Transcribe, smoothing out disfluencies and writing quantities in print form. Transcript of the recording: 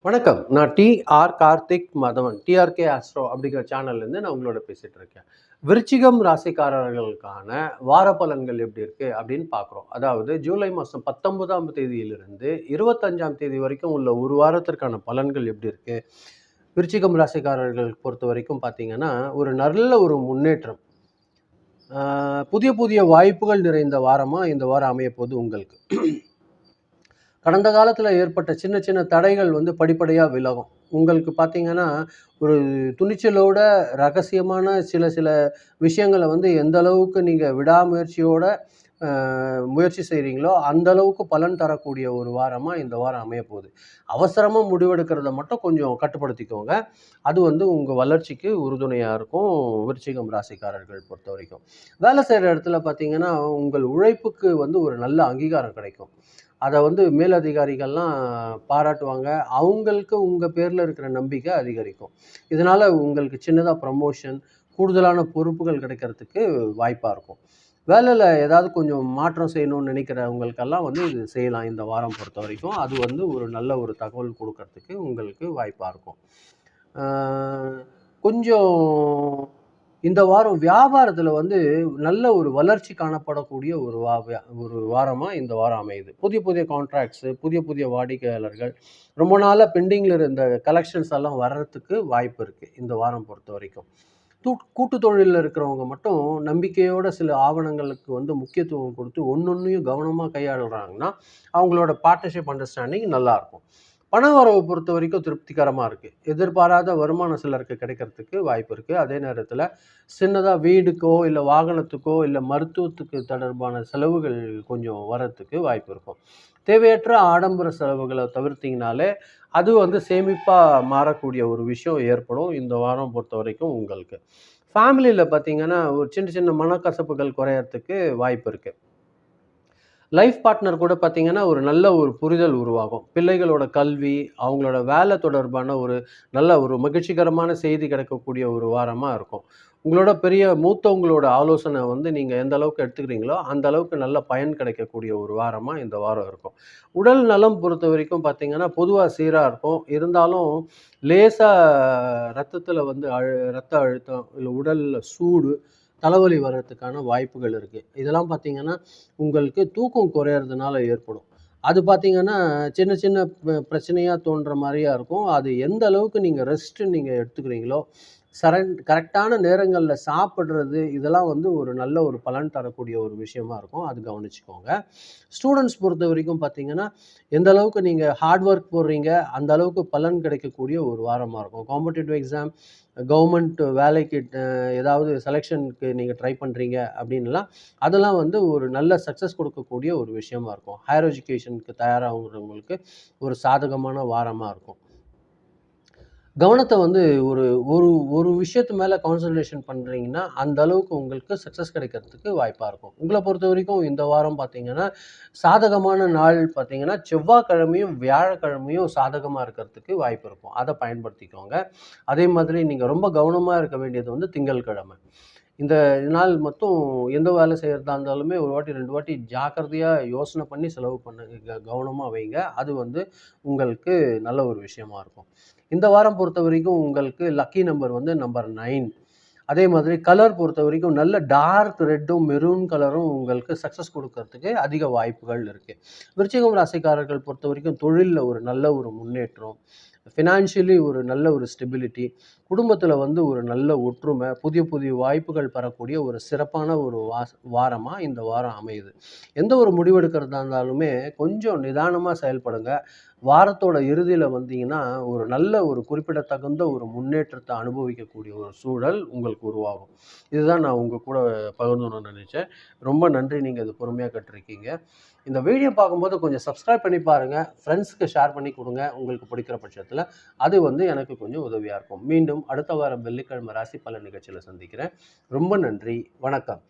வணக்கம். நான் TR. Karthik Madhavan. TRK astro அப்படிங்கிற சேனல்லேருந்து நான் உங்களோட பேசிட்டு இருக்கேன். விருச்சிகம் ராசிக்காரர்களுக்கான வார பலன்கள் எப்படி இருக்கு அப்படின்னு பார்க்குறோம். அதாவது ஜூலை மாதம் 19ஆம் தேதியிலிருந்து 25ஆம் தேதி வரைக்கும் உள்ள ஒரு வாரத்திற்கான பலன்கள் எப்படி இருக்கு? விருச்சிகம் ராசிக்காரர்கள் பொறுத்த வரைக்கும் பார்த்தீங்கன்னா, ஒரு நல்ல ஒரு முன்னேற்றம். புதிய புதிய வாய்ப்புகள் நிறைந்த வாரமா இந்த வாரம் அமையப்போகுது உங்களுக்கு. கடந்த காலத்துல ஏற்பட்ட சின்ன சின்ன தடைகள் வந்து படிப்படியா விலகும். உங்களுக்கு பார்த்தீங்கன்னா, ஒரு துணிச்சலோட ரகசியமான சில சில விஷயங்கள வந்து எந்த அளவுக்கு நீங்க விடாமுயற்சியோட அ முயற்சி செய்றீங்களோ, அந்த அளவுக்கு பலன் தரக்கூடிய ஒரு வாரமா இந்த வாரம் அமையப்போகுது. அவசரமா முடிவெடுக்கிறத மட்டும் கொஞ்சம் கட்டுப்படுத்திக்கோங்க. அது வந்து உங்க வளர்ச்சிக்கு உறுதுணையா இருக்கும், விருச்சிகம் ராசிக்காரர்கள் பொறுத்தவரைக்கும். வேலை செய்ற இடத்துல பார்த்தீங்கன்னா, உங்கள் உழைப்புக்கு வந்து ஒரு நல்ல அங்கீகாரம் கிடைக்கும். அத வந்து மேலதிகாரிகள்லாம் பாராட்டுவாங்க. அவங்களுக்கு உங்க பேர்ல இருக்கிற நம்பிக்கை அதிகரிக்கும். இதனால உங்களுக்கு சின்னதா ப்ரமோஷன், கூடுதலான பொறுப்புகள் கிடைக்கிறதுக்கு வாய்ப்பா இருக்கும். வேலையில ஏதாவது கொஞ்சம் மாற்றம் செய்யணும்னு நினைக்கிறவங்களுக்கெல்லாம் வந்து இது செய்யலாம் இந்த வாரம் பொறுத்தவரைக்கும். அது வந்து ஒரு நல்ல ஒரு தகவல் குடுக்கறதுக்கு உங்களுக்கு வாய்ப்பா இருக்கும். ஆ கொஞ்சம் இந்த வாரம் வியாபாரத்துல வந்து நல்ல ஒரு வளர்ச்சி காணப்படக்கூடிய ஒரு வாரமா இந்த வாரம் அமையுது. புதிய புதிய கான்ட்ராக்ட்ஸு, புதிய புதிய வாடிக்கையாளர்கள், ரொம்ப நாளா பெண்டிங்ல இருந்த கலெக்ஷன்ஸ் எல்லாம் வர்றதுக்கு வாய்ப்பு இருக்கு, இந்த வாரம் பொறுத்தவரைக்கும். கூட்டு தொழில்ல இருக்கிறவங்க மட்டும் நம்பிக்கையோட சில ஆவணங்களுக்கு வந்து முக்கியத்துவம் குடுத்து ஒண்ணொண்ணையும் கவனமா கையாளுறாங்கன்னா, அவங்களோட பார்ட்னர்ஷிப் அண்டர்ஸ்டாண்டிங் நல்லாருக்கும். பண வரவு பொறுத்தவரைக்கும் திருப்திகரமா இருக்கு. எதிர்பாராத வருமானம் சிலருக்கு கிடைக்கிறதுக்கு வாய்ப்பு இருக்கு. அதே நேரத்தில சின்னதா வீடுக்கோ, இல்ல வாகனத்துக்கோ, இல்ல மருத்துவத்துக்கு தொடர்பான செலவுகள் கொஞ்சம் வரதுக்கு வாய்ப்பு இருக்கும். தேவையற்ற ஆடம்பர செலவுகள தவிர்த்தீங்கனாலே, அது வந்து சேமிப்பா மாறக்கூடிய ஒரு விஷயம் ஏற்படும் இந்த வாரம் பொறுத்தவரைக்கும் உங்களுக்கு. ஃபேமிலில பார்த்தீங்கன்னா, ஒரு சின்ன சின்ன மனக்கசப்புகள் குறையறதுக்கு வாய்ப்பு இருக்கு. லைஃப் பார்ட்னர் கூட பார்த்தீங்கன்னா, ஒரு நல்ல ஒரு புரிதல் உருவாகும். பிள்ளைகளோட கல்வி, அவங்களோட வேலை தொடர்பான ஒரு நல்ல ஒரு மகிழ்ச்சிகரமான செய்தி கிடைக்கக்கூடிய ஒரு வாரமா இருக்கும். உங்களோட பெரிய மூத்தவங்களோட ஆலோசனை வந்து நீங்க எந்த அளவுக்கு எடுத்துக்கிறீங்களோ, அந்த அளவுக்கு நல்ல பயன் கிடைக்கக்கூடிய ஒரு வாரமா இந்த வாரம் இருக்கும். உடல் நலம் பொறுத்தவரைக்கும் பார்த்தீங்கன்னா, பொதுவா சீரா இருக்கும். இருந்தாலும் லேசா ரத்தத்தில வந்து ரத்த அழுத்தம், இல்ல உடல்ல சூடு, தலைவலி வர்றதுக்கான வாய்ப்புகள் இருக்கு. இதெல்லாம் பார்த்தீங்கன்னா, உங்களுக்கு தூக்கம் குறையறதுனால ஏற்படும். அது பார்த்தீங்கன்னா, சின்ன சின்ன பிரச்சனையா தோன்ற மாரியா இருக்கும். அது எந்த அளவுக்கு நீங்க நீங்க எடுத்துக்கிறீங்களோ, கரெக்ட்டான நேரங்கள்ல சாப்பிடுறது, இதெல்லாம் வந்து ஒரு நல்ல ஒரு பலன் தரக்கூடிய ஒரு விஷயமா இருக்கும். அது கவனிச்சுக்கோங்க. ஸ்டூடண்ட்ஸ் பொறுத்தவரைக்கும் பார்த்தீங்கன்னா, எந்த அளவுக்கு நீங்க ஹார்ட் ஒர்க் போடுறீங்க, அந்த அளவுக்கு பலன் கிடைக்கக்கூடிய ஒரு வாரமா இருக்கும். காம்படிட்டிவ் எக்ஸாம், கவர்மெண்ட் வேலைக்கு ஏதாவது செலக்ஷனுக்கு நீங்க ட்ரை பண்றீங்க அப்படின்லாம், அதெல்லாம் வந்து ஒரு நல்ல சக்சஸ் கொடுக்கக்கூடிய ஒரு விஷயமா இருக்கும். ஹையர் எஜுகேஷனுக்கு தயாராகுறவங்களுக்கு ஒரு சாதகமான வாரமா இருக்கும். கவனத்த வந்து ஒரு ஒரு ஒரு விஷயத்து மேல கான்சன்ட்ரேஷன் பண்றீங்கன்னா, அந்த அளவுக்கு உங்களுக்கு சக்சஸ் கிடைக்கிறதுக்கு வாய்ப்பா இருக்கும். உங்கள பொறுத்தவரைக்கும் இந்த வாரம் பார்த்தீங்கன்னா, சாதகமான நாள் பார்த்தீங்கன்னா, செவ்வாய்க்கிழமையும், வியாழக்கிழமையும் சாதகமா இருக்கிறதுக்கு வாய்ப்பு இருக்கும். அத பயன்படுத்திக்கோங்க. அதே மாதிரி நீங்க ரொம்ப கவனமா இருக்க வேண்டியது வந்து திங்கட்கிழமை. இந்த நாள் மட்டும் எந்த வேலை செய்யறதா இருந்தாலுமே ஒரு வாட்டி, 2 வாட்டி ஜாக்கிரதையா யோசனை பண்ணி செலவு பண்ணுங்க. கவனமா வைங்க. அது வந்து உங்களுக்கு நல்ல ஒரு விஷயமா இருக்கும். இந்த வாரம் பொறுத்தவரைக்கும் உங்களுக்கு லக்கி நம்பர் வந்து நம்பர் 9. அதே மாதிரி கலர் பொறுத்தவரைக்கும் நல்ல டார்க் ரெட்டும், மெரூன் கலரும் உங்களுக்கு சக்சஸ் குடுக்கறதுக்கு அதிக வாய்ப்புகள் இருக்கு. விருச்சிகம் ராசிக்காரர்கள் பொறுத்தவரைக்கும் தொழில்ல ஒரு நல்ல ஒரு முன்னேற்றம், ஃபினான்ஷியலி ஒரு நல்ல ஒரு ஸ்டெபிலிட்டி, குடும்பத்தில வந்து ஒரு நல்ல ஒற்றுமை, புதிய புதிய வாய்ப்புகள் பெறக்கூடிய ஒரு சிறப்பான ஒரு வாரமா இந்த வாரம் அமையுது. எந்த ஒரு முடிவெடுக்கிறதா இருந்தாலுமே கொஞ்சம் நிதானமா செயல்படுங்க. வாரத்தோட இறுதியில வந்தீங்கன்னா, ஒரு நல்ல ஒரு குறிப்பிடத்தகுந்த ஒரு முன்னேற்றத்த அனுபவிக்கக்கூடிய ஒரு சூழல் உங்களுக்கு உருவாகும். இதுதான் நான் உங்க கூட பகிர்ந்துக்கணும்னு நெனைச்சேன். ரொம்ப நன்றி. நீங்க இத பொறுமையா கேட்டுருக்கீங்க. இந்த வீடியோ பார்க்கும்போது கொஞ்சம் சப்ஸ்கிரைப் பண்ணி பாருங்க. ஃப்ரெண்ட்ஸ்க்கு ஷேர் பண்ணி குடுங்க, உங்களுக்கு பிடிக்கிற பட்சத்தில. அது வந்து எனக்கு கொஞ்சம் உதவியா இருக்கும். மீண்டும் அடுத்த வாரம் வெள்ளிக்கிழமை ராசி பலன் நிகழ்ச்சியில சந்திக்கிறேன். ரொம்ப நன்றி. வணக்கம்.